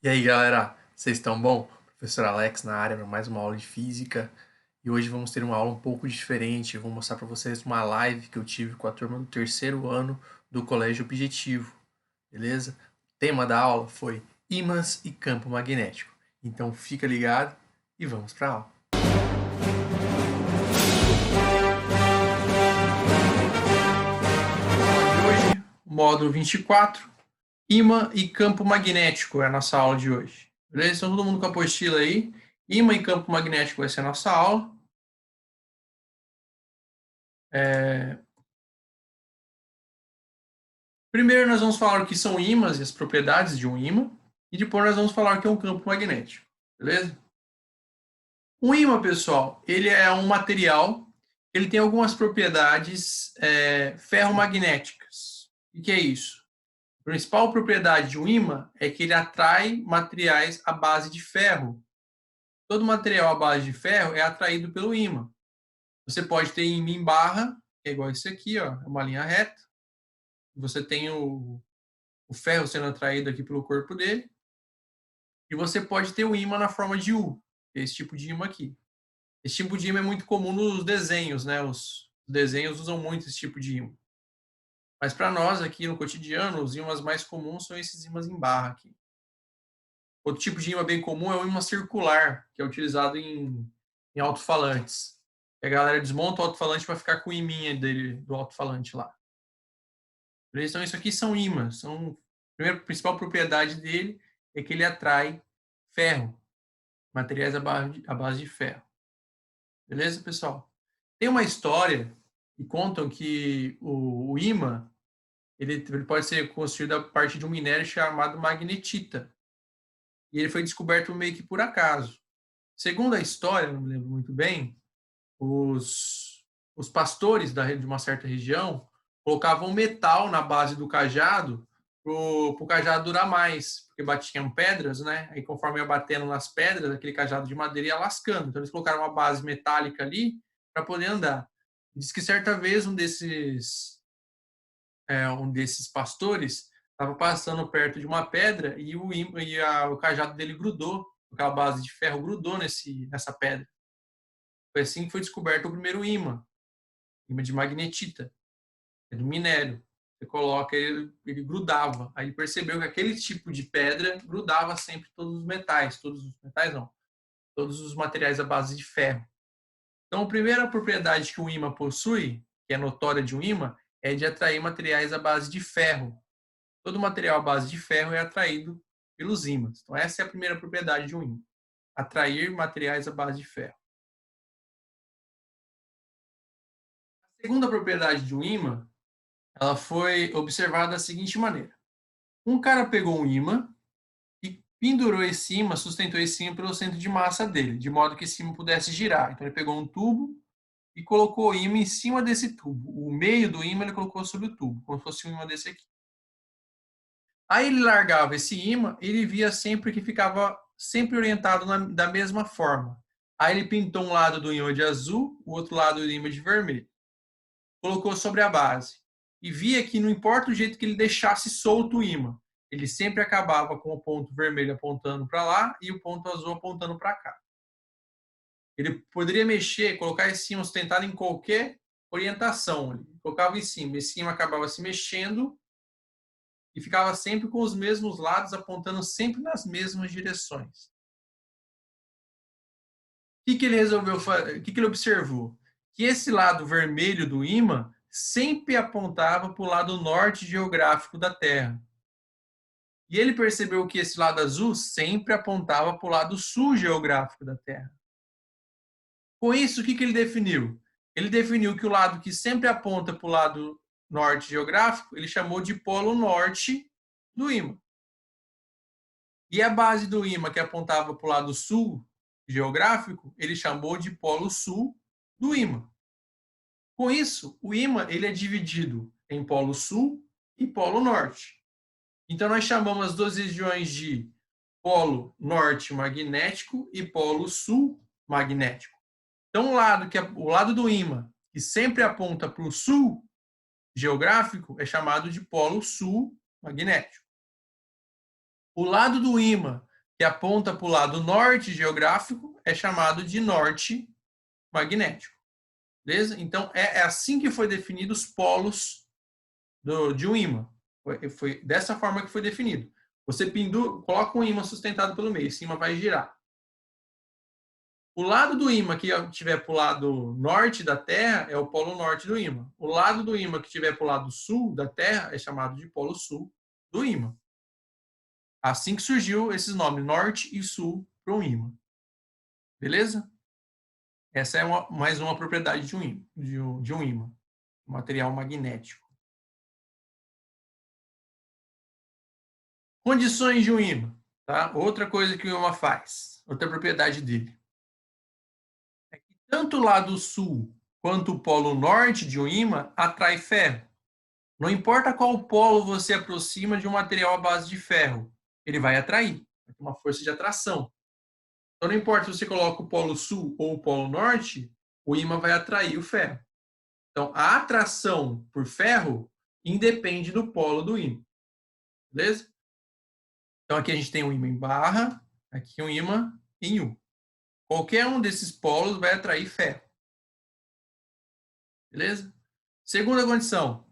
E aí, galera, vocês estão bom? Professor Alex na área para mais uma aula de física. E hoje vamos ter uma aula um pouco diferente. Eu vou mostrar para vocês uma live que eu tive com a turma do terceiro ano do Colégio Objetivo, beleza? O tema da aula foi ímãs e campo magnético. Então fica ligado e vamos para a aula. Hoje, módulo 24, ímã e campo magnético é a nossa aula de hoje. Beleza? Então todo mundo com a apostila aí. Ímã e campo magnético vai ser a nossa aula. Primeiro nós vamos falar o que são ímãs e as propriedades de um ímã, e depois nós vamos falar o que é um campo magnético, beleza? Um ímã, pessoal, ele é um material, ele tem algumas propriedades ferromagnéticas. O que é isso? A principal propriedade de um ímã é que ele atrai materiais à base de ferro. Todo material à base de ferro é atraído pelo ímã. Você pode ter ímã em barra, que é igual esse aqui, ó, é uma linha reta. Você tem o ferro sendo atraído aqui pelo corpo dele. E você pode ter o ímã na forma de U, que é esse tipo de ímã aqui. Esse tipo de ímã é muito comum nos desenhos, né? Os desenhos usam muito esse tipo de ímã. Mas para nós aqui no cotidiano, os ímãs mais comuns são esses ímãs em barra aqui. Outro tipo de ímã bem comum é o ímã circular, que é utilizado em alto-falantes. A galera desmonta o alto-falante para ficar com o ímã dele, do alto-falante lá. Então isso aqui são ímãs. A principal propriedade dele é que ele atrai ferro, materiais à base de ferro. Beleza, pessoal? Tem uma história que contam que o ímã ele pode ser construído a partir de um minério chamado magnetita. E ele foi descoberto meio que por acaso. Segundo a história, não me lembro muito bem, os pastores de uma certa região colocavam metal na base do cajado para o cajado durar mais, porque batiam pedras, né? Aí conforme ia batendo nas pedras, aquele cajado de madeira ia lascando. Então eles colocaram uma base metálica ali para poder andar. Diz que certa vez um desses pastores estava passando perto de uma pedra e o cajado dele grudou, aquela base de ferro grudou nessa pedra. Foi assim que foi descoberto o primeiro ímã de magnetita, é do minério. Você coloca, ele grudava. Aí ele percebeu que aquele tipo de pedra grudava sempre todos os metais não, todos os materiais à base de ferro. Então, a primeira propriedade que o ímã possui, que é notória de um ímã, é de atrair materiais à base de ferro. Todo material à base de ferro é atraído pelos ímãs. Então, essa é a primeira propriedade de um ímã, atrair materiais à base de ferro. A segunda propriedade de um ímã, ela foi observada da seguinte maneira. Um cara pegou um ímã e pendurou esse ímã, sustentou esse ímã pelo centro de massa dele, de modo que esse ímã pudesse girar. Então ele pegou um tubo e colocou o ímã em cima desse tubo. O meio do ímã ele colocou sobre o tubo, como se fosse um ímã desse aqui. Aí ele largava esse ímã e ele via sempre que ficava sempre orientado da mesma forma. Aí ele pintou um lado do ímã de azul, o outro lado do ímã de vermelho. Colocou sobre a base. E via que não importa o jeito que ele deixasse solto o ímã, ele sempre acabava com o ponto vermelho apontando para lá e o ponto azul apontando para cá. Ele poderia mexer, colocar esse ímã sustentado em qualquer orientação. Ele colocava em cima, esse ímã acabava se mexendo e ficava sempre com os mesmos lados, apontando sempre nas mesmas direções. O que ele resolveu fazer? O que ele observou? Que esse lado vermelho do ímã sempre apontava para o lado norte geográfico da Terra. E ele percebeu que esse lado azul sempre apontava para o lado sul geográfico da Terra. Com isso, o que ele definiu? Ele definiu que o lado que sempre aponta para o lado norte geográfico, ele chamou de polo norte do ímã. E a base do ímã que apontava para o lado sul geográfico, ele chamou de polo sul do ímã. Com isso, o ímã ele é dividido em polo sul e polo norte. Então, nós chamamos as duas regiões de polo norte magnético e polo sul magnético. Então, o lado do ímã, que sempre aponta para o sul geográfico, é chamado de polo sul magnético. O lado do ímã que aponta para o lado norte geográfico é chamado de norte magnético. Beleza? Então, é assim que foi definido os polos de um ímã. Foi dessa forma que foi definido. Você coloca um ímã sustentado pelo meio, esse ímã vai girar. O lado do ímã que estiver para o lado norte da Terra é o polo norte do ímã. O lado do ímã que estiver para o lado sul da Terra é chamado de polo sul do ímã. Assim que surgiu esses nomes, norte e sul, para um ímã. Beleza? Essa é mais uma propriedade de um ímã, material magnético. Condições de um ímã. Tá? Outra coisa que o ímã faz, outra propriedade dele. É que tanto o lado sul quanto o polo norte de um ímã atrai ferro. Não importa qual polo você aproxima de um material à base de ferro, ele vai atrair. Vai ter uma força de atração. Então não importa se você coloca o polo sul ou o polo norte, o ímã vai atrair o ferro. Então a atração por ferro independe do polo do ímã. Beleza? Então aqui a gente tem um ímã em barra, aqui um ímã em U. Qualquer um desses polos vai atrair ferro. Beleza? Segunda condição.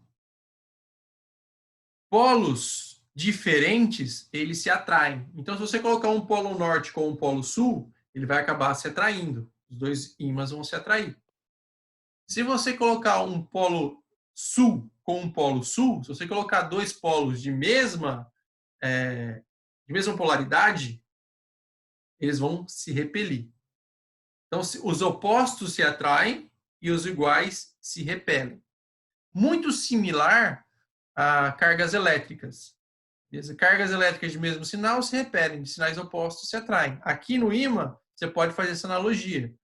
Polos diferentes, eles se atraem. Então, se você colocar um polo norte com um polo sul, ele vai acabar se atraindo. Os dois ímãs vão se atrair. Se você colocar um polo sul com um polo sul, se você colocar dois polos de mesma polaridade, eles vão se repelir. Então, os opostos se atraem e os iguais se repelem. Muito similar a cargas elétricas. Cargas elétricas de mesmo sinal se repelem, de sinais opostos se atraem. Aqui no ímã, você pode fazer essa analogia.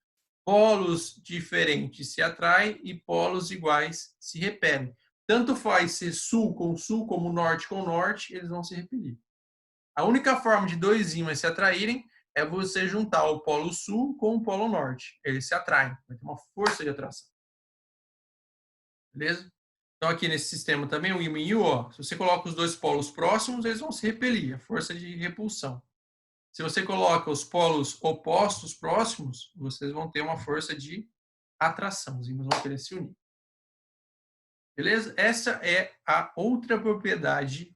Polos diferentes se atraem e polos iguais se repelem. Tanto faz ser sul, como norte com norte, eles vão se repelir. A única forma de dois ímãs se atraírem é você juntar o polo sul com o polo norte. Eles se atraem, vai ter uma força de atração. Beleza? Então, aqui nesse sistema também, o ímã e o ó, se você coloca os dois polos próximos, eles vão se repelir, a força de repulsão. Se você coloca os polos opostos próximos, vocês vão ter uma força de atração, os ímãs vão querer se unir. Beleza? Essa é a outra propriedade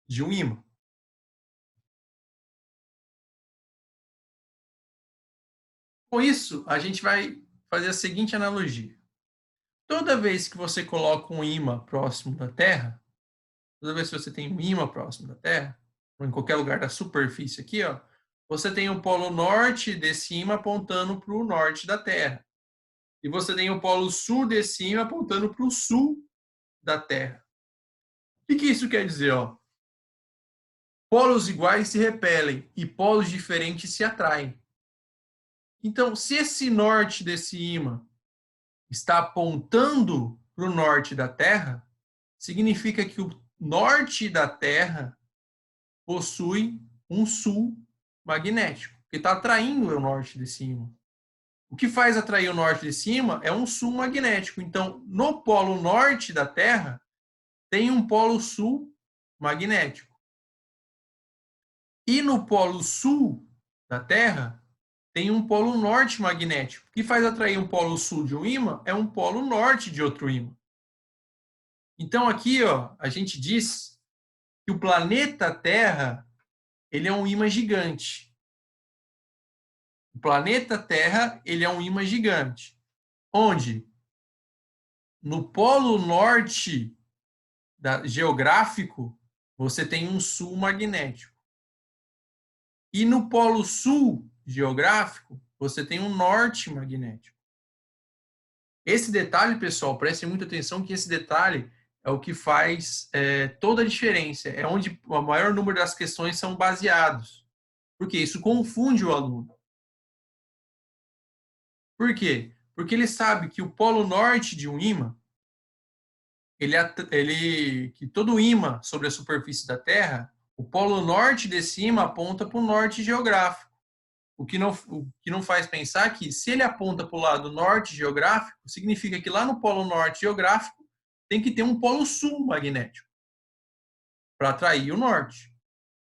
de um ímã. Com isso, a gente vai fazer a seguinte analogia. Toda vez que você coloca um ímã próximo da Terra, toda vez que você tem um ímã próximo da Terra, ou em qualquer lugar da superfície aqui, ó, você tem o polo norte desse ímã apontando para o norte da Terra. E você tem o polo sul desse ímã apontando para o sul da Terra. O que isso quer dizer? Ó? Polos iguais se repelem e polos diferentes se atraem. Então, se esse norte desse ímã está apontando para o norte da Terra, significa que o norte da Terra possui um sul magnético, que está atraindo o norte de cima. O que faz atrair o norte de cima é um sul magnético. Então, no polo norte da Terra, tem um polo sul magnético. E no polo sul da Terra, tem um polo norte magnético. O que faz atrair um polo sul de um ímã é um polo norte de outro ímã. Então, aqui, ó, a gente diz que o planeta Terra ele é um ímã gigante. O planeta Terra ele é um ímã gigante. Onde? No polo norte geográfico, você tem um sul magnético. E no polo sul geográfico, você tem um norte magnético. Esse detalhe, pessoal, prestem muita atenção que esse detalhe é o que faz toda a diferença. É onde o maior número das questões são baseados. Porque isso confunde o aluno. Por quê? Porque ele sabe que o polo norte de um ímã, que todo ímã sobre a superfície da Terra, o polo norte desse ímã aponta para o norte geográfico. O que não faz pensar que, se ele aponta para o lado norte geográfico, significa que lá no polo norte geográfico tem que ter um polo sul magnético para atrair o norte.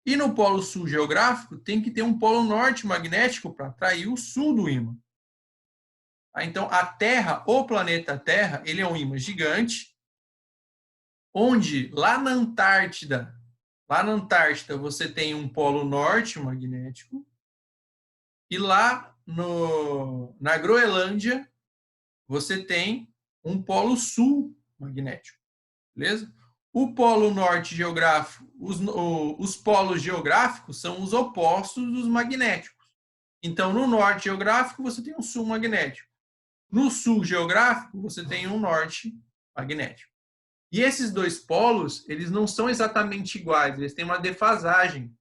E no polo sul geográfico, tem que ter um polo norte magnético para atrair o sul do ímã. Então, a Terra, o planeta Terra, ele é um ímã gigante, onde lá na Antártida você tem um polo norte magnético, e lá na Groenlândia você tem um polo sul magnético, beleza? O polo norte geográfico, os polos geográficos são os opostos dos magnéticos. Então, no norte geográfico, você tem um sul magnético. No sul geográfico, você tem um norte magnético. E esses dois polos, eles não são exatamente iguais, eles têm uma defasagem.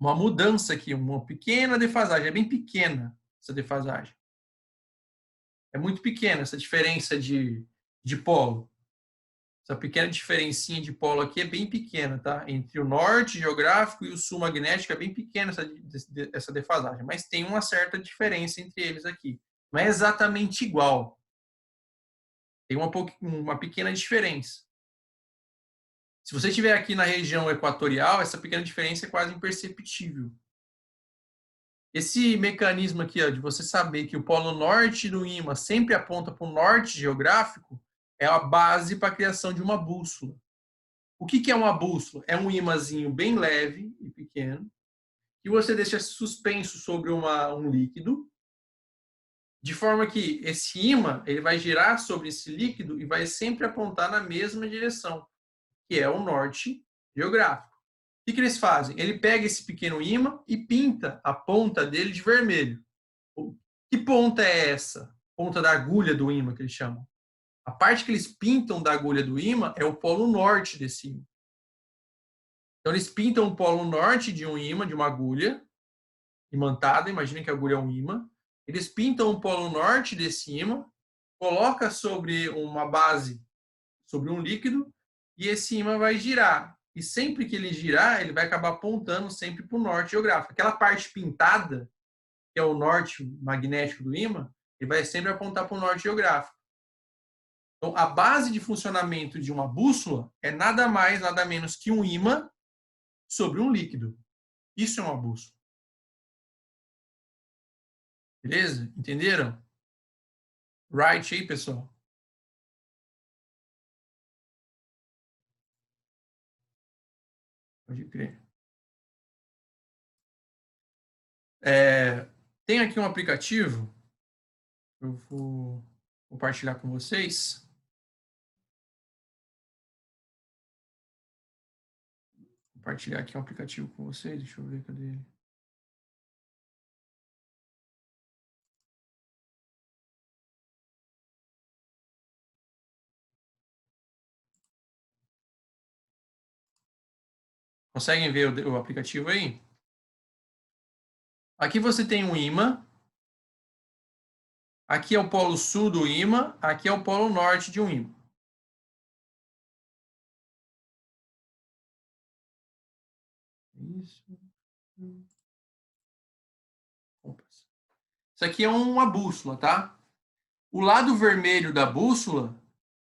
Uma mudança aqui, uma pequena defasagem. É bem pequena essa defasagem. É muito pequena essa diferença de polo. Essa pequena diferencinha de polo aqui é bem pequena, tá? Entre o norte geográfico e o sul magnético é bem pequena essa defasagem, mas tem uma certa diferença entre eles aqui. Não é exatamente igual. Tem uma pequena diferença. Se você estiver aqui na região equatorial, essa pequena diferença é quase imperceptível. Esse mecanismo aqui, ó, de você saber que o polo norte do ímã sempre aponta para o norte geográfico, é a base para a criação de uma bússola. O que é uma bússola? É um ímãzinho bem leve e pequeno, que você deixa suspenso sobre um líquido, de forma que esse ímã ele vai girar sobre esse líquido e vai sempre apontar na mesma direção, que é o norte geográfico. O que eles fazem? Ele pega esse pequeno ímã e pinta a ponta dele de vermelho. Que ponta é essa? Ponta da agulha do ímã, que eles chamam. A parte que eles pintam da agulha do ímã é o polo norte desse ímã. Então, eles pintam o polo norte de um ímã, de uma agulha imantada, imaginem que a agulha é um ímã. Eles pintam o polo norte desse ímã, coloca sobre uma base, sobre um líquido, e esse ímã vai girar. E sempre que ele girar, ele vai acabar apontando sempre para o norte geográfico. Aquela parte pintada, que é o norte magnético do ímã, ele vai sempre apontar para o norte geográfico. Então, a base de funcionamento de uma bússola é nada mais, nada menos que um ímã sobre um líquido. Isso é uma bússola. Beleza? Entenderam? Right aí, pessoal? Pode crer. Tem aqui um aplicativo, eu vou compartilhar com vocês. Compartilhar aqui um aplicativo com vocês, deixa eu ver, cadê ele? Conseguem ver o aplicativo aí? Aqui você tem um ímã. Aqui é o polo sul do ímã. Aqui é o polo norte de um ímã. Isso. Isso aqui é uma bússola, tá? O lado vermelho da bússola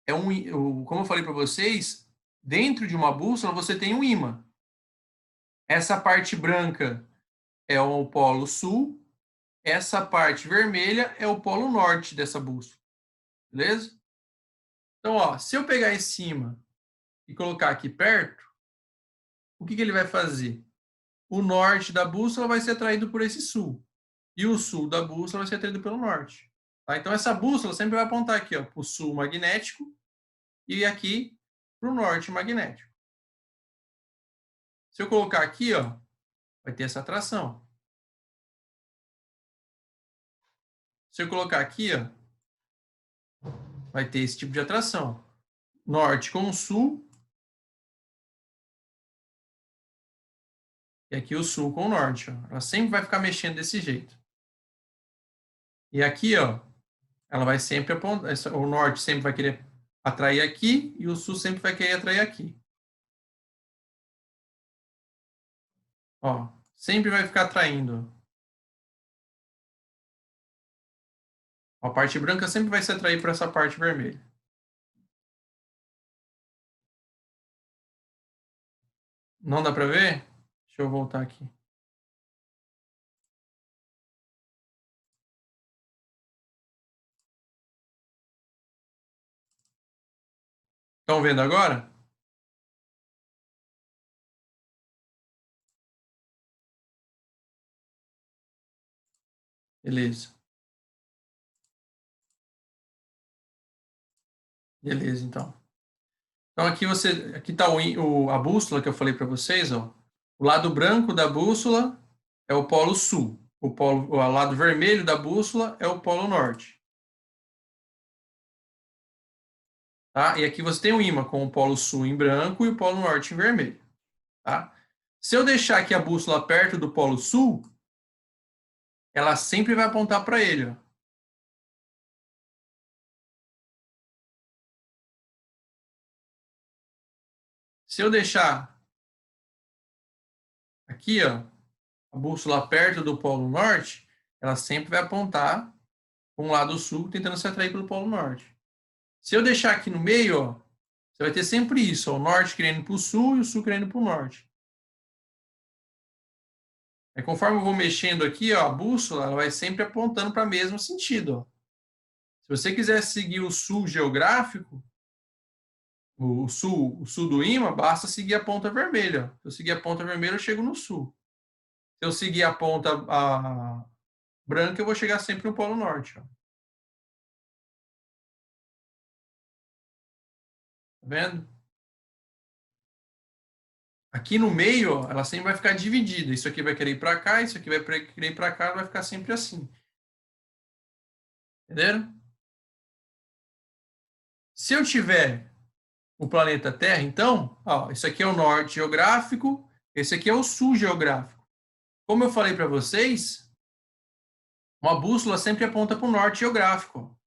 é como eu falei para vocês, dentro de uma bússola você tem um ímã. Essa parte branca é o polo sul, essa parte vermelha é o polo norte dessa bússola. Beleza? Então, ó, se eu pegar esse ímã e colocar aqui perto, o que ele vai fazer? O norte da bússola vai ser atraído por esse sul. E o sul da bússola vai ser atraído pelo norte. Tá? Então, essa bússola sempre vai apontar aqui para o sul magnético e aqui para o norte magnético. Se eu colocar aqui, ó, vai ter essa atração. Se eu colocar aqui, ó, vai ter esse tipo de atração. Norte com sul. E aqui o sul com o norte. Ó. Ela sempre vai ficar mexendo desse jeito. E aqui, ó, ela vai sempre apontar. O norte sempre vai querer atrair aqui e o sul sempre vai querer atrair aqui. Ó, sempre vai ficar atraindo. A parte branca sempre vai se atrair para essa parte vermelha. Não dá para ver? Deixa eu voltar aqui. Estão vendo agora? Beleza. Beleza, então. Então aqui está a bússola que eu falei para vocês, ó. O lado branco da bússola é o polo sul. O lado vermelho da bússola é o polo norte. Tá? E aqui você tem um ímã com o polo sul em branco e o polo norte em vermelho. Tá? Se eu deixar aqui a bússola perto do polo sul, ela sempre vai apontar para ele. Ó. Se eu deixar aqui, ó, a bússola perto do polo norte, ela sempre vai apontar para um lado sul, tentando se atrair pelo polo norte. Se eu deixar aqui no meio, ó, você vai ter sempre isso, ó, o norte querendo para o sul e o sul querendo para o norte. Aí, conforme eu vou mexendo aqui, ó, a bússola ela vai sempre apontando para o mesmo sentido. Ó. Se você quiser seguir o sul geográfico, o sul do ímã, basta seguir a ponta vermelha. Se eu seguir a ponta vermelha, eu chego no sul. Se eu seguir a ponta branca, eu vou chegar sempre no polo norte. Ó. Tá vendo? Aqui no meio, ó, ela sempre vai ficar dividida. Isso aqui vai querer ir para cá, isso aqui vai querer ir para cá, vai ficar sempre assim. Entenderam? Se eu tiver o planeta Terra, então, ó, isso aqui é o norte geográfico, esse aqui é o sul geográfico. Como eu falei para vocês, uma bússola sempre aponta para o norte geográfico.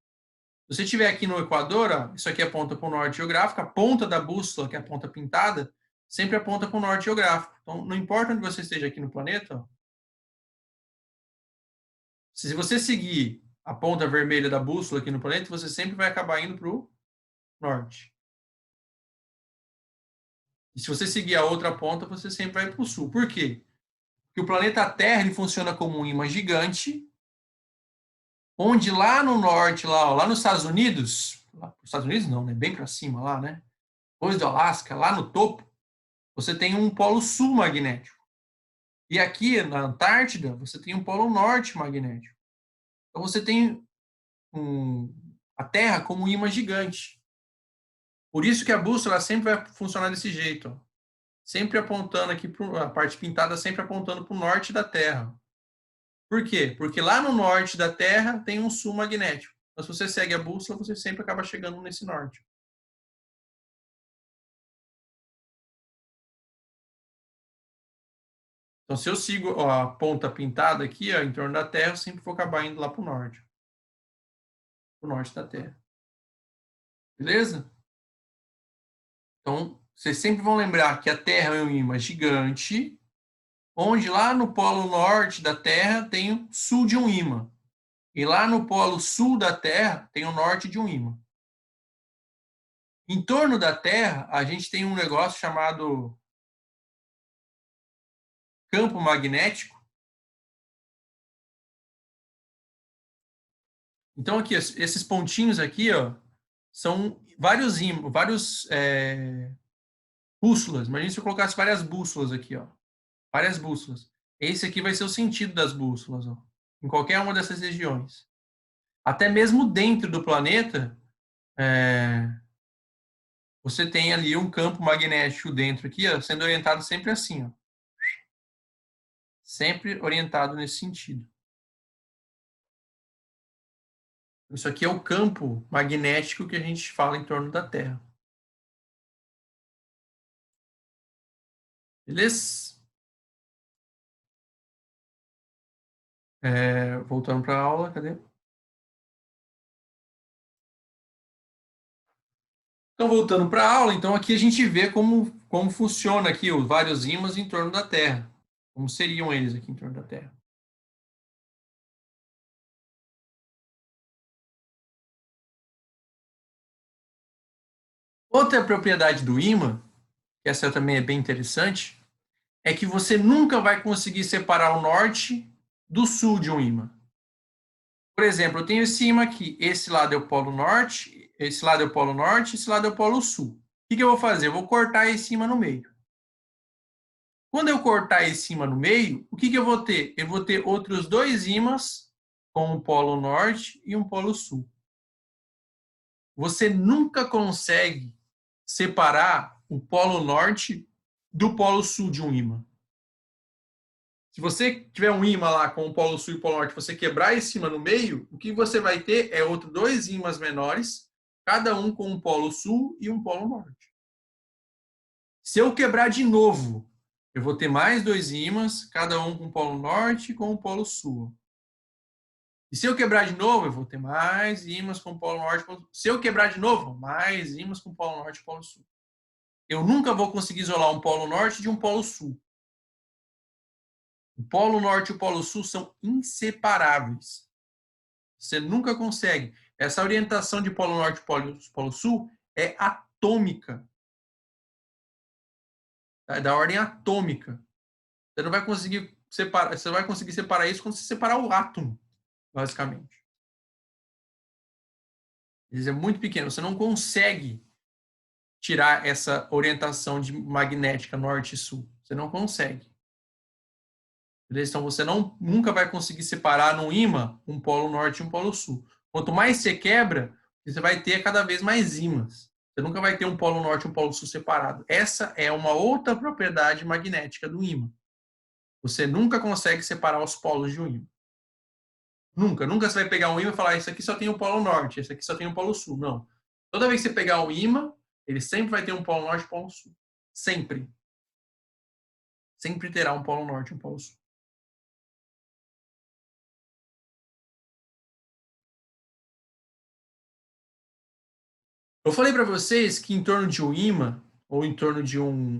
Se você estiver aqui no Equador, ó, isso aqui aponta para o norte geográfico, a ponta da bússola, que é a ponta pintada, sempre aponta para o norte geográfico. Então, não importa onde você esteja aqui no planeta, ó, se você seguir a ponta vermelha da bússola aqui no planeta, você sempre vai acabar indo para o norte. E se você seguir a outra ponta, você sempre vai para o sul. Por quê? Porque o planeta Terra ele funciona como um ímã gigante, onde lá no norte, lá nos Estados Unidos, Estados Unidos não, né? Bem para cima lá, né? Depois do Alasca, lá no topo, você tem um polo sul magnético. E aqui na Antártida, você tem um polo norte magnético. Então você tem a Terra como um ímã gigante. Por isso que a bússola sempre vai funcionar desse jeito. Ó. Sempre apontando aqui, a parte pintada sempre apontando para o norte da Terra. Por quê? Porque lá no norte da Terra tem um sul magnético. Então, se você segue a bússola, você sempre acaba chegando nesse norte. Então, se eu sigo a ponta pintada aqui, ó, em torno da Terra, eu sempre vou acabar indo lá para o norte. Para o norte da Terra. Beleza? Então, vocês sempre vão lembrar que a Terra é um ímã gigante, onde lá no polo norte da Terra tem o sul de um ímã. E lá no polo sul da Terra tem o norte de um ímã. Em torno da Terra, a gente tem um negócio chamado campo magnético. Então, aqui, esses pontinhos aqui, ó, são vários ímãs, bússolas. Imagina se eu colocasse várias bússolas aqui, ó. Várias bússolas. Esse aqui vai ser o sentido das bússolas, ó, em qualquer uma dessas regiões. Até mesmo dentro do planeta, você tem ali um campo magnético dentro aqui, ó, sendo orientado sempre assim, ó. Sempre orientado nesse sentido. Isso aqui é o campo magnético que a gente fala em torno da Terra. Beleza? Voltando para a aula, cadê? Então, voltando para a aula, então aqui a gente vê como funciona aqui os vários ímãs em torno da Terra. Como seriam eles aqui em torno da Terra. Outra propriedade do ímã, que essa também é bem interessante, é que você nunca vai conseguir separar o norte do sul de um ímã. Por exemplo, eu tenho esse ímã aqui. Esse lado é o polo norte, esse lado é o polo norte, esse lado é o polo sul. O que eu vou fazer? Eu vou cortar esse ímã no meio. Quando eu cortar esse ímã no meio, o que eu vou ter? Eu vou ter outros dois ímãs com um polo norte e um polo sul. Você nunca consegue separar o polo norte do polo sul de um ímã. Se você tiver um ímã lá com o polo sul e o polo norte, você quebrar esse ímã no meio, o que você vai ter é outros dois ímãs menores, cada um com um polo sul e um polo norte. Se eu quebrar de novo, eu vou ter mais dois ímãs, cada um com o polo norte e com o polo sul. E se eu quebrar de novo, eu vou ter mais ímãs com o polo norte e polo sul. Se eu quebrar de novo, mais ímãs com o polo norte e polo sul. Eu nunca vou conseguir isolar um polo norte de um polo sul. O polo norte e o polo sul são inseparáveis. Você nunca consegue. Essa orientação de polo norte e polo sul é atômica. É da ordem atômica. Você não vai conseguir separar, você vai conseguir separar isso quando você separar o átomo, basicamente. Ele é muito pequeno, você não consegue tirar essa orientação de magnética norte e sul. Você não consegue. Então você nunca vai conseguir separar no ímã um polo norte e um polo sul. Quanto mais você quebra, você vai ter cada vez mais ímãs. Você nunca vai ter um polo norte e um polo sul separado. Essa é uma outra propriedade magnética do ímã. Você nunca consegue separar os polos de um ímã. Nunca. Nunca você vai pegar um ímã e falar, isso aqui só tem um polo norte, esse aqui só tem um polo sul. Não. Toda vez que você pegar um ímã, ele sempre vai ter um polo norte e um polo sul. Sempre. Sempre terá um polo norte e um polo sul. Eu falei para vocês que em torno de um ímã, ou em torno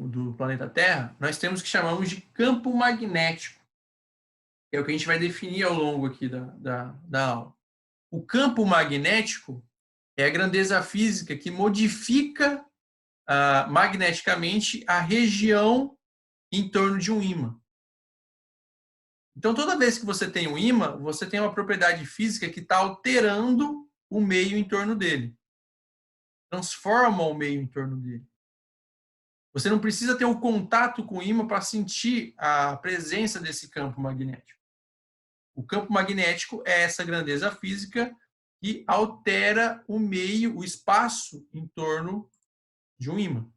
do planeta Terra, nós temos o que chamamos de campo magnético. É o que a gente vai definir ao longo aqui da aula. O campo magnético é a grandeza física que modifica magneticamente a região em torno de um ímã. Então, toda vez que você tem um ímã, você tem uma propriedade física que está alterando o meio em torno dele. Transforma o meio em torno dele. Você não precisa ter o contato com o ímã para sentir a presença desse campo magnético. O campo magnético é essa grandeza física que altera o meio, o espaço em torno de um ímã.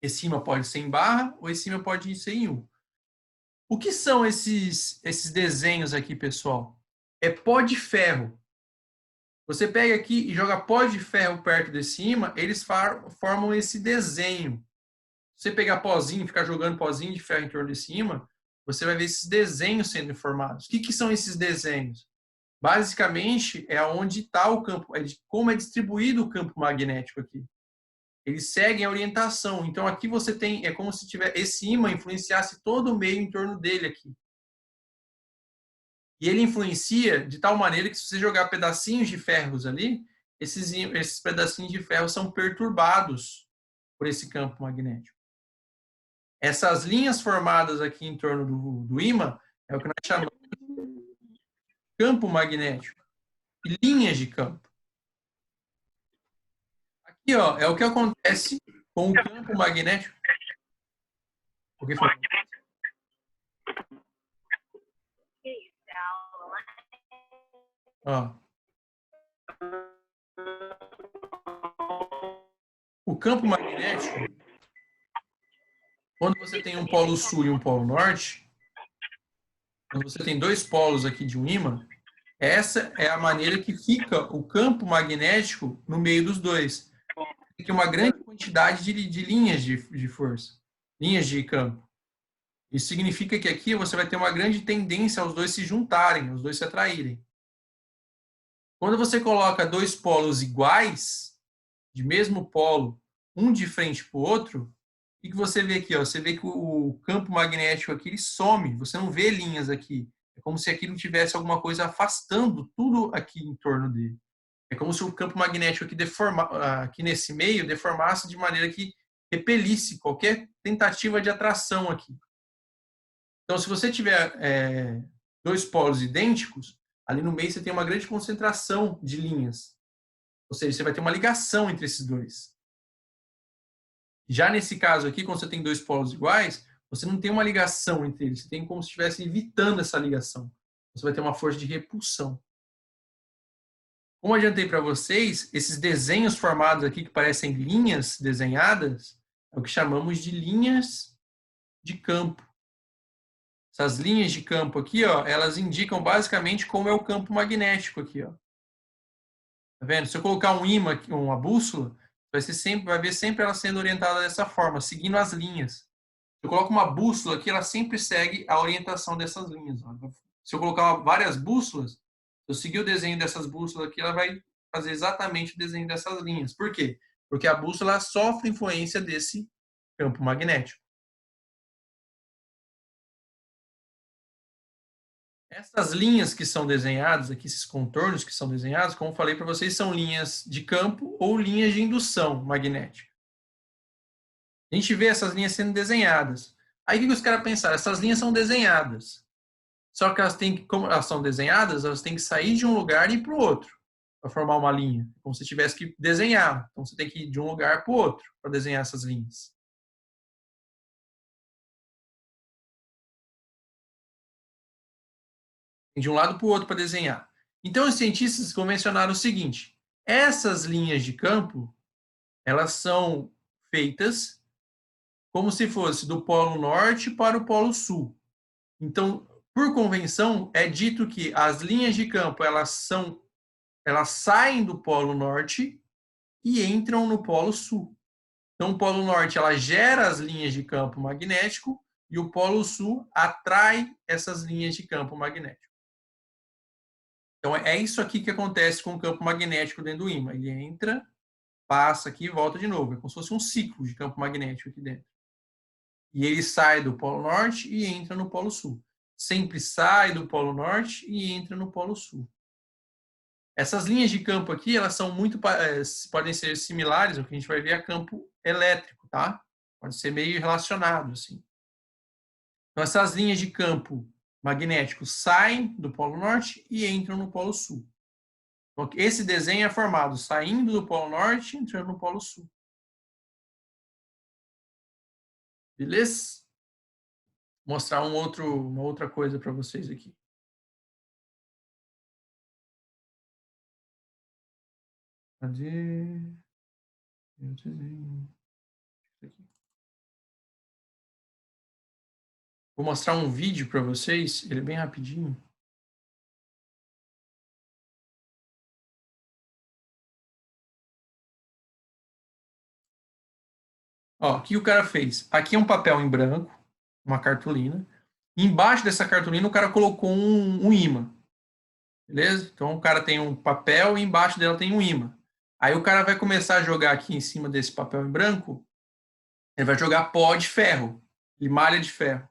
Esse ímã pode ser em barra ou esse ímã pode ser em U. O que são esses desenhos aqui, pessoal? É pó de ferro. Você pega aqui e joga pó de ferro perto desse ímã, eles formam esse desenho. Se você pegar pozinho e ficar jogando pozinho de ferro em torno desse ímã, você vai ver esses desenhos sendo formados. O que são esses desenhos? Basicamente, é onde está o campo, é de como é distribuído o campo magnético aqui. Eles seguem a orientação. Então, aqui você tem, é como se tiver esse ímã influenciasse todo o meio em torno dele aqui. E ele influencia de tal maneira que se você jogar pedacinhos de ferros ali, esses pedacinhos de ferro são perturbados por esse campo magnético. Essas linhas formadas aqui em torno do ímã é o que nós chamamos de campo magnético. E linhas de campo. Aqui, ó, é o que acontece com o campo magnético. O que foi? Ó. O campo magnético, quando você tem um polo sul e um polo norte, quando você tem dois polos aqui de um ímã, essa é a maneira que fica o campo magnético no meio dos dois. Tem uma grande quantidade de linhas de força, linhas de campo. Isso significa que aqui você vai ter uma grande tendência aos dois se juntarem, os dois se atraírem. Quando você coloca dois polos iguais, de mesmo polo, um de frente para o outro, o que você vê aqui? Ó? Você vê que o campo magnético aqui ele some, você não vê linhas aqui. É como se aqui não tivesse alguma coisa afastando tudo aqui em torno dele. É como se o campo magnético aqui, aqui nesse meio deformasse de maneira que repelisse qualquer tentativa de atração aqui. Então, se você tiver dois polos idênticos, ali no meio você tem uma grande concentração de linhas. Ou seja, você vai ter uma ligação entre esses dois. Já nesse caso aqui, quando você tem dois polos iguais, você não tem uma ligação entre eles. Você tem como se estivesse evitando essa ligação. Você vai ter uma força de repulsão. Como eu adiantei para vocês, esses desenhos formados aqui, que parecem linhas desenhadas, é o que chamamos de linhas de campo. Essas linhas de campo aqui, ó, elas indicam basicamente como é o campo magnético aqui, ó. Tá vendo? Se eu colocar um ímã aqui, uma bússola, vai ver sempre ela sendo orientada dessa forma, seguindo as linhas. Se eu coloco uma bússola aqui, ela sempre segue a orientação dessas linhas. Ó. Se eu colocar várias bússolas, se eu seguir o desenho dessas bússolas aqui, ela vai fazer exatamente o desenho dessas linhas. Por quê? Porque a bússola sofre influência desse campo magnético. Essas linhas que são desenhadas aqui, esses contornos que são desenhados, como eu falei para vocês, são linhas de campo ou linhas de indução magnética. A gente vê essas linhas sendo desenhadas. Aí o que os caras pensaram? Essas linhas são desenhadas. Só que como elas são desenhadas, elas têm que sair de um lugar e ir para o outro para formar uma linha. Como se tivesse que desenhar. Então você tem que ir de um lugar para o outro para desenhar essas linhas. De um lado para o outro para desenhar. Então os cientistas convencionaram o seguinte: essas linhas de campo, elas são feitas como se fosse do polo norte para o polo sul. Então, por convenção, é dito que as linhas de campo elas saem do polo norte e entram no polo sul. Então, o polo norte ela gera as linhas de campo magnético e o polo sul atrai essas linhas de campo magnético. Então, é isso aqui que acontece com o campo magnético dentro do ímã. Ele entra, passa aqui e volta de novo. É como se fosse um ciclo de campo magnético aqui dentro. E ele sai do polo norte e entra no polo sul. Sempre sai do polo norte e entra no polo sul. Essas linhas de campo aqui, elas são podem ser similares ao que a gente vai ver a campo elétrico, tá? Pode ser meio relacionado, assim. Então, essas linhas de campo magnético saem do polo norte e entram no polo sul. Então, esse desenho é formado saindo do polo norte e entrando no polo sul. Beleza? Vou mostrar uma outra coisa para vocês aqui. Cadê? Vou mostrar um vídeo para vocês, ele é bem rapidinho. Ó, o que o cara fez? Aqui é um papel em branco, uma cartolina. Embaixo dessa cartolina o cara colocou um ímã. Beleza? Então o cara tem um papel e embaixo dela tem um ímã. Aí o cara vai começar a jogar aqui em cima desse papel em branco, ele vai jogar pó de ferro e malha de ferro.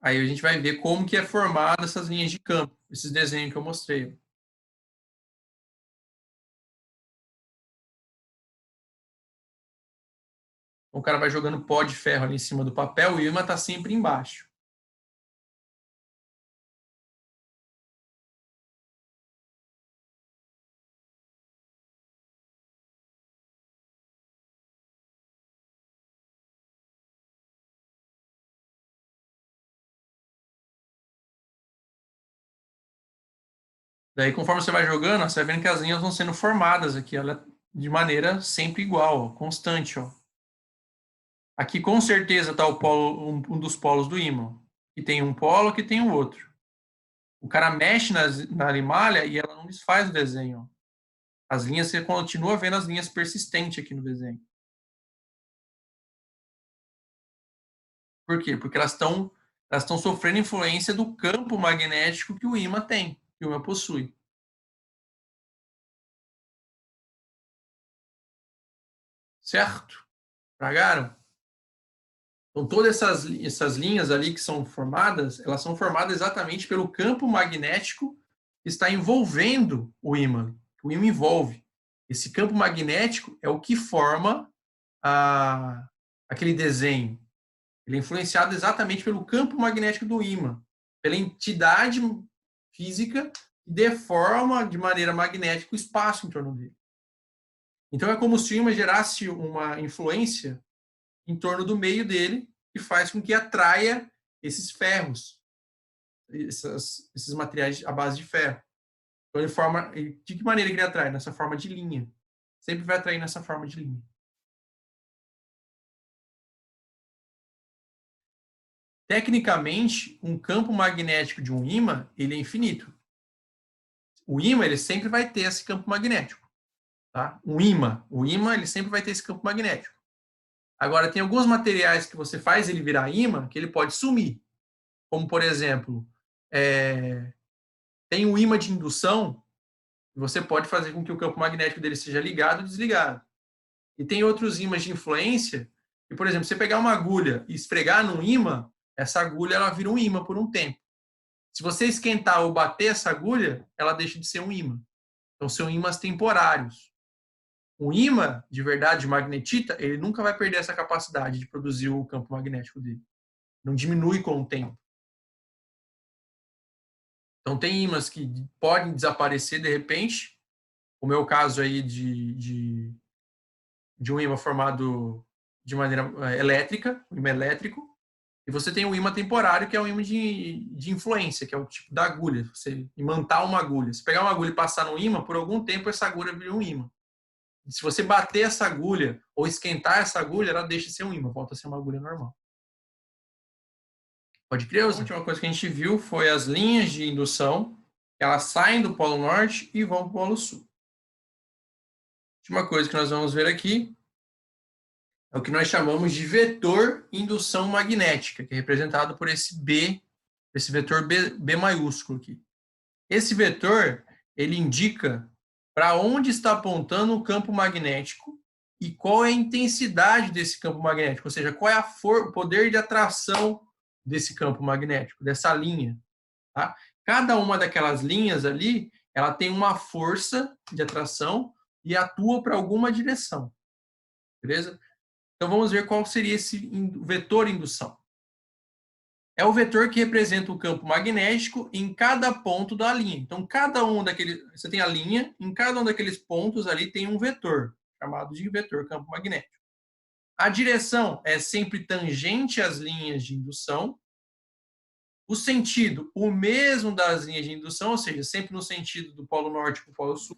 Aí a gente vai ver como que é formada essas linhas de campo, esses desenhos que eu mostrei. O cara vai jogando pó de ferro ali em cima do papel e o ímã está sempre embaixo. Daí, conforme você vai jogando, você vai vendo que as linhas vão sendo formadas aqui, ela, de maneira sempre igual, ó, constante. Ó. Aqui, com certeza, está um dos polos do ímã. Que tem um polo, que tem o outro. O cara mexe na limalha e ela não desfaz o desenho. Ó. As linhas, você continua vendo as linhas persistentes aqui no desenho. Por quê? Porque elas estão sofrendo influência do campo magnético que o ímã tem, que o ímã possui. Certo? Tragaram? Então, todas essas linhas ali que são formadas, elas são formadas exatamente pelo campo magnético que está envolvendo o ímã. O ímã envolve. Esse campo magnético é o que forma aquele desenho. Ele é influenciado exatamente pelo campo magnético do ímã, pela entidade física que deforma de maneira magnética o espaço em torno dele. Então, é como se o ímã gerasse uma influência em torno do meio dele, que faz com que atraia esses ferros, esses materiais à base de ferro. Então, ele forma. De que maneira que ele atrai? Nessa forma de linha. Sempre vai atrair nessa forma de linha. Tecnicamente, um campo magnético de um ímã, ele é infinito. O ímã, ele sempre vai ter esse campo magnético. Tá? O ímã, ele sempre vai ter esse campo magnético. Agora, tem alguns materiais que você faz ele virar ímã, que ele pode sumir. Como, por exemplo, tem o ímã de indução, que você pode fazer com que o campo magnético dele seja ligado ou desligado. E tem outros ímãs de influência, que, por exemplo, você pegar uma agulha e esfregar num ímã, essa agulha ela vira um ímã por um tempo. Se você esquentar ou bater essa agulha, ela deixa de ser um ímã. Então, são ímãs temporários. O ímã, de verdade, de magnetita, ele nunca vai perder essa capacidade de produzir o campo magnético dele. Não diminui com o tempo. Então, tem ímãs que podem desaparecer de repente, como é o caso aí de um ímã formado de maneira elétrica, um ímã elétrico, e você tem o ímã temporário, que é o ímã de influência, que é o tipo da agulha, você imantar uma agulha. Se pegar uma agulha e passar no ímã, por algum tempo essa agulha vira um ímã. E se você bater essa agulha ou esquentar essa agulha, ela deixa de ser um ímã, volta a ser uma agulha normal. Pode crer? A última coisa que a gente viu foi as linhas de indução, elas saem do Polo Norte e vão para o Polo Sul. A última coisa que nós vamos ver aqui é o que nós chamamos de vetor indução magnética, que é representado por esse B, esse vetor B maiúsculo aqui. Esse vetor, ele indica para onde está apontando o campo magnético e qual é a intensidade desse campo magnético, ou seja, qual é o poder de atração desse campo magnético, dessa linha. Tá? Cada uma daquelas linhas ali, ela tem uma força de atração e atua para alguma direção. Beleza? Então vamos ver qual seria esse vetor indução. É o vetor que representa o campo magnético em cada ponto da linha. Então, cada um daqueles, você tem a linha, em cada um daqueles pontos ali tem um vetor, chamado de vetor campo magnético. A direção é sempre tangente às linhas de indução. O sentido, o mesmo das linhas de indução, ou seja, sempre no sentido do polo norte para o polo sul.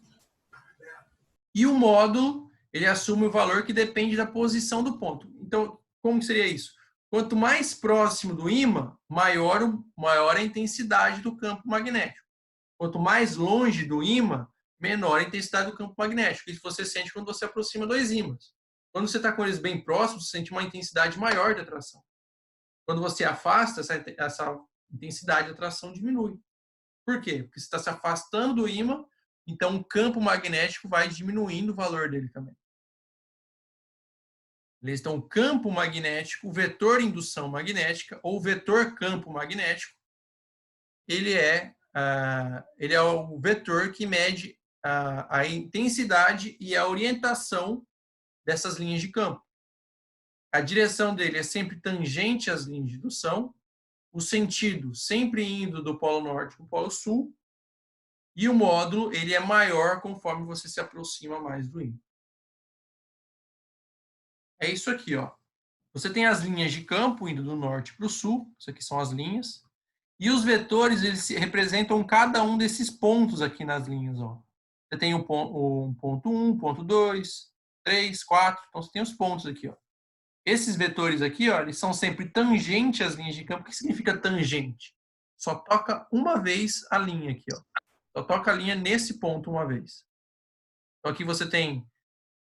E o módulo, ele assume o valor que depende da posição do ponto. Então, como seria isso? Quanto mais próximo do ímã, maior a intensidade do campo magnético. Quanto mais longe do ímã, menor a intensidade do campo magnético. Isso você sente quando você aproxima dois ímãs. Quando você está com eles bem próximos, você sente uma intensidade maior de atração. Quando você afasta, essa intensidade de atração diminui. Por quê? Porque você está se afastando do ímã, então o campo magnético vai diminuindo o valor dele também. Então, o campo magnético, o vetor indução magnética, ou vetor campo magnético, ele é o vetor que mede a intensidade e a orientação dessas linhas de campo. A direção dele é sempre tangente às linhas de indução, o sentido sempre indo do polo norte para o polo sul, e o módulo ele é maior conforme você se aproxima mais do ímã. É isso aqui, ó. Você tem as linhas de campo indo do norte para o sul, isso aqui são as linhas, e os vetores eles representam cada um desses pontos aqui nas linhas, ó. Você tem o ponto 1, ponto 2, 3, 4, então você tem os pontos aqui, ó. Esses vetores aqui, ó, eles são sempre tangentes às linhas de campo. O que significa tangente? Só toca uma vez a linha aqui, ó. Só toca a linha nesse ponto uma vez. Então aqui você tem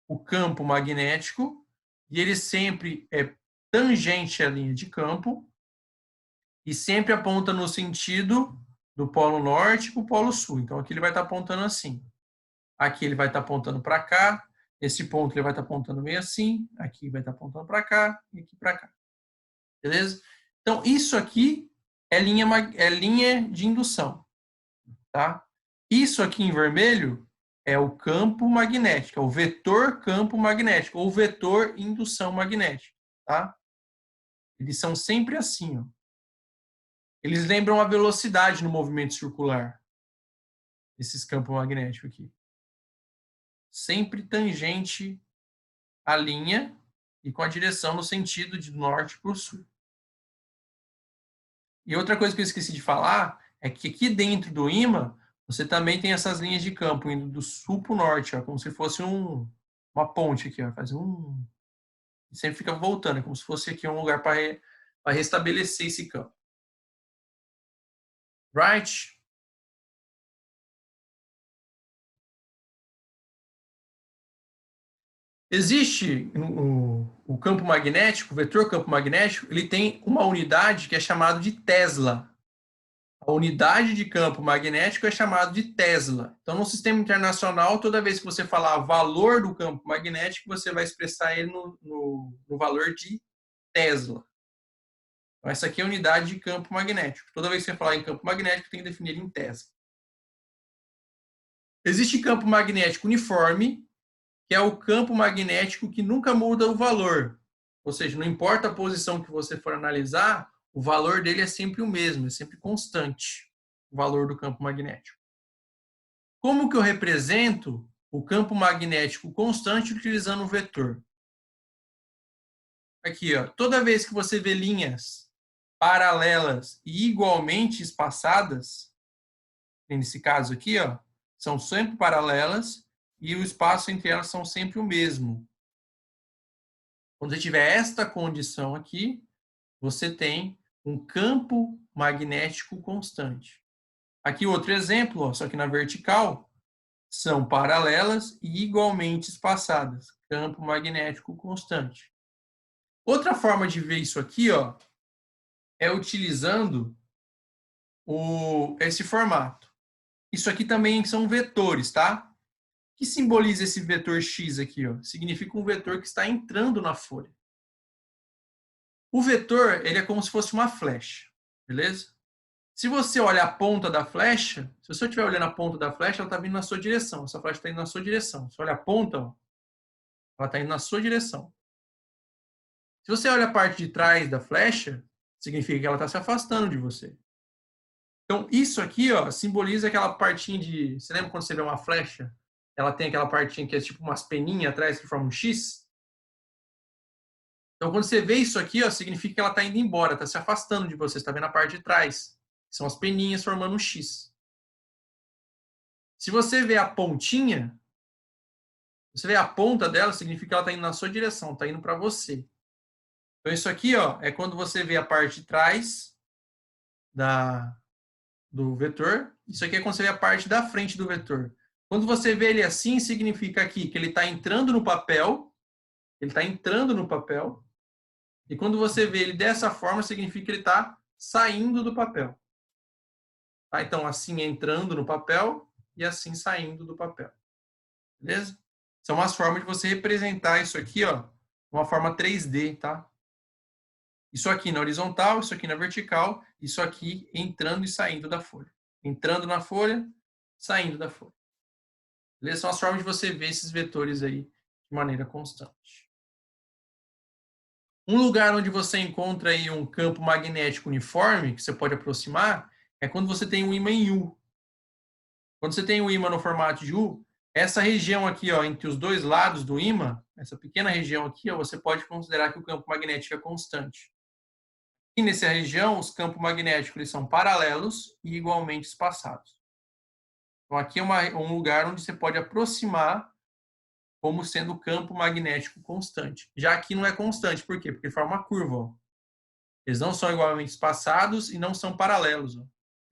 o campo magnético e ele sempre é tangente à linha de campo e sempre aponta no sentido do polo norte para o polo sul. Então aqui ele vai estar apontando assim. Aqui ele vai estar apontando para cá. Esse ponto ele vai estar apontando meio assim. Aqui vai estar apontando para cá e aqui para cá. Beleza? Então isso aqui é linha de indução. Tá? Isso aqui em vermelho é o campo magnético, é o vetor campo magnético, ou vetor indução magnética, tá? Eles são sempre assim, ó. Eles lembram a velocidade no movimento circular, esses campos magnéticos aqui. Sempre tangente à linha e com a direção no sentido de norte para o sul. E outra coisa que eu esqueci de falar é que aqui dentro do ímã, você também tem essas linhas de campo indo do sul para o norte, ó, como se fosse uma ponte aqui, ó, faz e sempre fica voltando, é como se fosse aqui um lugar para restabelecer esse campo. Right? Existe o campo magnético, o vetor campo magnético, ele tem uma unidade que é chamada de Tesla. A unidade de campo magnético é chamada de Tesla. Então, no sistema internacional, toda vez que você falar valor do campo magnético, você vai expressar ele no valor de Tesla. Então, essa aqui é a unidade de campo magnético. Toda vez que você falar em campo magnético, tem que definir ele em Tesla. Existe campo magnético uniforme, que é o campo magnético que nunca muda o valor. Ou seja, não importa a posição que você for analisar, o valor dele é sempre o mesmo, é sempre constante, o valor do campo magnético. Como que eu represento o campo magnético constante utilizando o vetor? Aqui, ó, toda vez que você vê linhas paralelas e igualmente espaçadas, nesse caso aqui, ó, são sempre paralelas e o espaço entre elas são sempre o mesmo. Quando você tiver esta condição aqui, você tem um campo magnético constante. Aqui outro exemplo, ó, só que na vertical, são paralelas e igualmente espaçadas. Campo magnético constante. Outra forma de ver isso aqui, ó, é utilizando esse formato. Isso aqui também são vetores, tá? O que simboliza esse vetor X aqui, ó? Significa um vetor que está entrando na folha. O vetor, ele é como se fosse uma flecha, beleza? Se você olha a ponta da flecha, se você estiver olhando a ponta da flecha, ela está vindo na sua direção. Essa flecha está indo na sua direção. Se você olha a ponta, ó, ela está indo na sua direção. Se você olha a parte de trás da flecha, significa que ela está se afastando de você. Então, isso aqui, ó, simboliza aquela partinha de... Você lembra quando você vê uma flecha? Ela tem aquela partinha que é tipo umas peninhas atrás que formam um X? Então, quando você vê isso aqui, ó, significa que ela está indo embora, está se afastando de você. Você está vendo a parte de trás. São as peninhas formando um X. Se você vê a pontinha, você vê a ponta dela, significa que ela está indo na sua direção, está indo para você. Então, isso aqui, ó, é quando você vê a parte de trás do vetor. Isso aqui é quando você vê a parte da frente do vetor. Quando você vê ele assim, significa aqui que ele está entrando no papel. Ele está entrando no papel. E quando você vê ele dessa forma, significa que ele está saindo do papel. Tá? Então, assim entrando no papel e assim saindo do papel. Beleza? São umas formas de você representar isso aqui, ó, de uma forma 3D, tá? Isso aqui na horizontal, isso aqui na vertical, isso aqui entrando e saindo da folha. Entrando na folha, saindo da folha. Beleza? São as formas de você ver esses vetores aí de maneira constante. Um lugar onde você encontra aí um campo magnético uniforme, que você pode aproximar, é quando você tem um ímã em U. Quando você tem o ímã no formato de U, essa região aqui, ó, entre os dois lados do ímã, essa pequena região aqui, ó, você pode considerar que o campo magnético é constante. E nessa região, os campos magnéticos eles são paralelos e igualmente espaçados. Então, aqui é um lugar onde você pode aproximar como sendo o campo magnético constante. Já aqui não é constante, por quê? Porque forma uma curva. Ó. Eles não são igualmente espaçados e não são paralelos. Ó.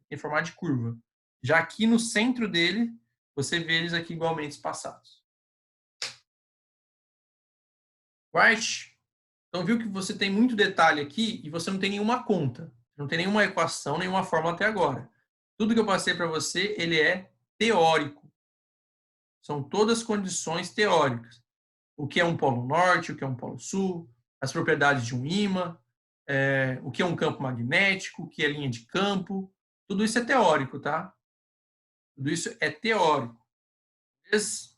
Tem formato de curva. Já aqui no centro dele, você vê eles aqui igualmente espaçados. Right? Então, viu que você tem muito detalhe aqui e você não tem nenhuma conta. Não tem nenhuma equação, nenhuma fórmula até agora. Tudo que eu passei para você, ele é teórico. São todas condições teóricas. O que é um polo norte, o que é um polo sul, as propriedades de um ímã, o que é um campo magnético, o que é linha de campo. Tudo isso é teórico, tá? Tudo isso é teórico. This